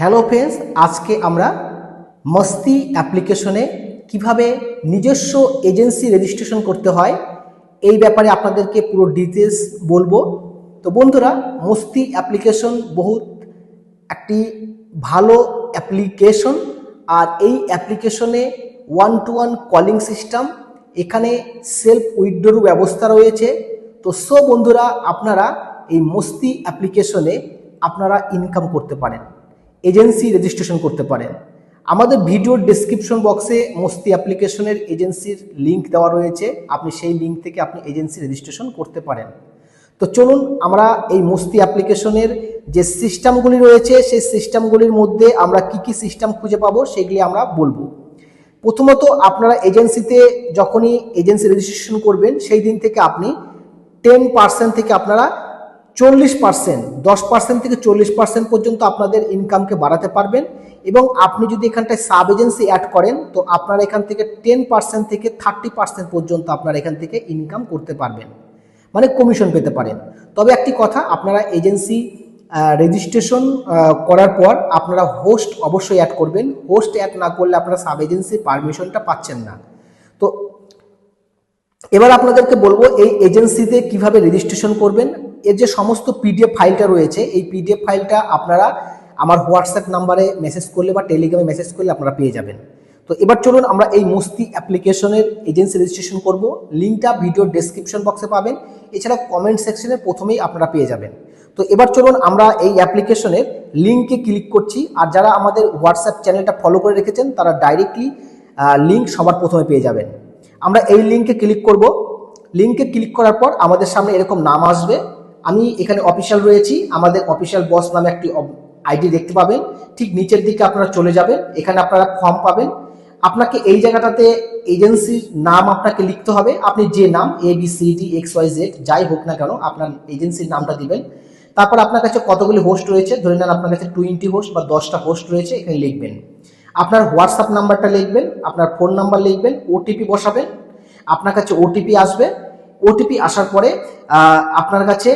Hello friends, আজকে আমরা মস্তি অ্যাপ্লিকেশনে কিভাবে নিজস্ব এজেন্সি রেজিস্ট্রেশন করতে হয় এই ব্যাপারে আপনাদেরকে পুরো ডিটেলস বলবো। তো বন্ধুরা, মস্তি অ্যাপ্লিকেশন বহুত একটি ভালো অ্যাপ্লিকেশন। আর এই অ্যাপ্লিকেশনে 1-to-1 কলিং সিস্টেম, এখানে সেলফ উইথড্রর ব্যবস্থা রয়েছে। তো বন্ধুরা, আপনারা এই মস্তি অ্যাপ্লিকেশনে আপনারা ইনকাম করতে পারেন, এজেন্সি রেজিস্ট্রেশন করতে পারেন। আমাদের ভিডিওর ডেসক্রিপশন বক্সে মস্তি অ্যাপ্লিকেশনের এজেন্সির লিঙ্ক দেওয়া রয়েছে, আপনি সেই লিঙ্ক থেকে আপনি এজেন্সি রেজিস্ট্রেশন করতে পারেন। তো চলুন আমরা এই মস্তি অ্যাপ্লিকেশনের যে সিস্টেমগুলি রয়েছে সেই সিস্টেমগুলির মধ্যে আমরা কি কি সিস্টেম খুঁজে পাবো সেগুলি আমরা বলবো। প্রথমত, আপনারা এজেন্সিতে যখনই এজেন্সি রেজিস্ট্রেশন করবেন সেই দিন থেকে আপনি 10% থেকে আপনারা 40%, 10% থেকে 40% পর্যন্ত আপনাদের ইনকামকে বাড়াতে পারবেন। এবং আপনি যদি এখানটায় সাব এজেন্সি অ্যাড করেন তো আপনারা এখান থেকে 10% থেকে 30% পর্যন্ত আপনারা এখান থেকে ইনকাম করতে পারবেন, মানে কমিশন পেতে পারেন। তবে একটি কথা, আপনারা এজেন্সি রেজিস্ট্রেশন করার পর আপনারা হোস্ট অবশ্যই অ্যাড করবেন। হোস্ট অ্যাড না করলে আপনারা সাব এজেন্সির পারমিশনটা পাচ্ছেন না। তো এবার আপনাদেরকে বলবো এই এজেন্সিতে কিভাবে রেজিস্ট্রেশন করবেন। এর যে সমস্ত পিডিএফ ফাইলটা রয়েছে, এই পিডিএফ ফাইলটা আপনারা আমার হোয়াটসঅ্যাপ নাম্বারে মেসেজ করলে বা টেলিগ্রামে মেসেজ করলে আপনারা পেয়ে যাবেন। তো এবার চলুন আমরা এই মস্তি অ্যাপ্লিকেশনের এজেন্সি রেজিস্ট্রেশন করব। লিঙ্কটা ভিডিওর ডেসক্রিপশন বক্সে পাবেন, এছাড়া কমেন্ট সেকশনে প্রথমেই আপনারা পেয়ে যাবেন। তো এবার চলুন আমরা এই অ্যাপ্লিকেশনের লিঙ্কে ক্লিক করছি। আর যারা আমাদের হোয়াটসঅ্যাপ চ্যানেলটা ফলো করে রেখেছেন তারা ডাইরেক্টলি লিঙ্ক সবার প্রথমে পেয়ে যাবেন। আমরা এই লিঙ্কে ক্লিক করব। লিঙ্কে ক্লিক করার পর আমাদের সামনে এরকম নাম আসবে। আমি এখানে অফিসিয়াল রয়েছি, আমাদের অফিসিয়াল বস নামে একটি আইডি দেখতে পাবেন। ঠিক নিচের দিকে আপনারা চলে যাবেন, এখানে আপনারা ফর্ম পাবেন। আপনাকে এই জায়গাটাতে এজেন্সির নাম আপনাকে লিখতে হবে। আপনি যে নাম ABCDXYZ যাই হোক না কেন আপনার এজেন্সির নামটা দিবেন। তারপর আপনার কাছে কতগুলি হোস্ট রয়েছে, ধরে নেন আপনার কাছে 20 হোস্ট বা 10টা হোস্ট রয়েছে, এখানে লিখবেন। আপনার হোয়াটসঅ্যাপ নাম্বারটা লিখবেন, আপনার ফোন নাম্বার লিখবেন, ওটিপি বসাবেন। আপনার কাছে ওটিপি আসবে। ওটিপি আসার পরে আপনার কাছে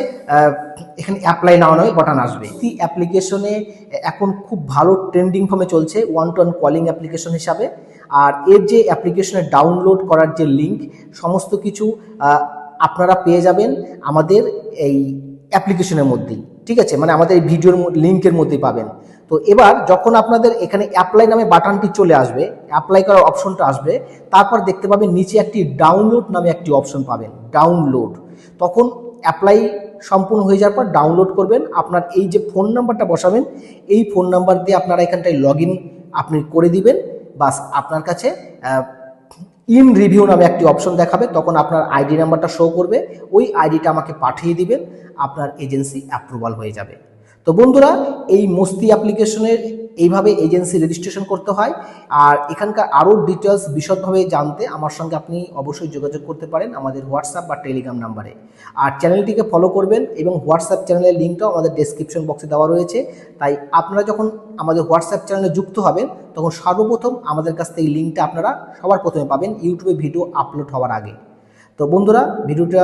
এখানে অ্যাপ্লাই নাও নয় বাটন আসবে। এই অ্যাপ্লিকেশনে এখন খুব ভালো ট্রেন্ডিং ফর্মে চলছে 1-to-1 কলিং অ্যাপ্লিকেশন হিসাবে। আর এর যে অ্যাপ্লিকেশনের ডাউনলোড করার যে লিঙ্ক, সমস্ত কিছু আপনারা পেয়ে যাবেন আমাদের এই অ্যাপ্লিকেশনের মধ্যেই, ঠিক আছে, মানে আমাদের এই ভিডিওর লিঙ্কের মধ্যেই পাবেন। তো এবার যখন আপনাদের এখানে অ্যাপ্লাই নামে বাটনটি চলে আসবে, অ্যাপ্লাই করার অপশনটা আসবে, তারপর দেখতে পাবেন নিচে একটি ডাউনলোড নামে একটি অপশন পাবেন, ডাউনলোড। তখন অ্যাপ্লাই সম্পূর্ণ হয়ে যাওয়ার পর ডাউনলোড করবেন। আপনার এই যে ফোন নাম্বারটা বসাবেন, এই ফোন নাম্বার দিয়ে আপনারা এখানটায় লগ ইন আপনি করে দিবেন। বাস, আপনার কাছে ইন রিভিউ নামে একটি অপশন দেখাবে, তখন আপনার আইডি নাম্বারটা শো করবে, ওই আইডিটা আমাকে পাঠিয়ে দিবেন, আপনার এজেন্সি অ্যাপ্রুভাল হয়ে যাবে। তো বন্ধুরা, এই মস্তি অ্যাপ্লিকেশনের এইভাবে এজেন্সি রেজিস্ট্রেশন করতে হয়। আর এখানকার আরও ডিটেলস বিশদভাবে জানতে আমার সঙ্গে আপনি অবশ্যই যোগাযোগ করতে পারেন আমাদের হোয়াটসঅ্যাপ বা টেলিগ্রাম নাম্বারে। আর চ্যানেলটিকে ফলো করবেন এবং হোয়াটসঅ্যাপ চ্যানেলের লিঙ্কটাও আমাদের ডেসক্রিপশন বক্সে দেওয়া রয়েছে। তাই আপনারা যখন আমাদের হোয়াটসঅ্যাপ চ্যানেলে যুক্ত হবেন তখন সর্বপ্রথম আমাদের কাছ থেকে এই লিঙ্কটা আপনারা সবার প্রথমে পাবেন ইউটিউবে ভিডিও আপলোড হওয়ার আগে। তো বন্ধুরা, ভিডিওটা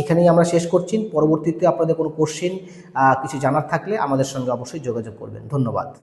এখানেই আমরা শেষ করছি। পরবর্তীতে আপনাদের কোনো কোশ্চেন কিছু জানার থাকলে আমাদের সঙ্গে অবশ্যই যোগাযোগ করবেন। ধন্যবাদ।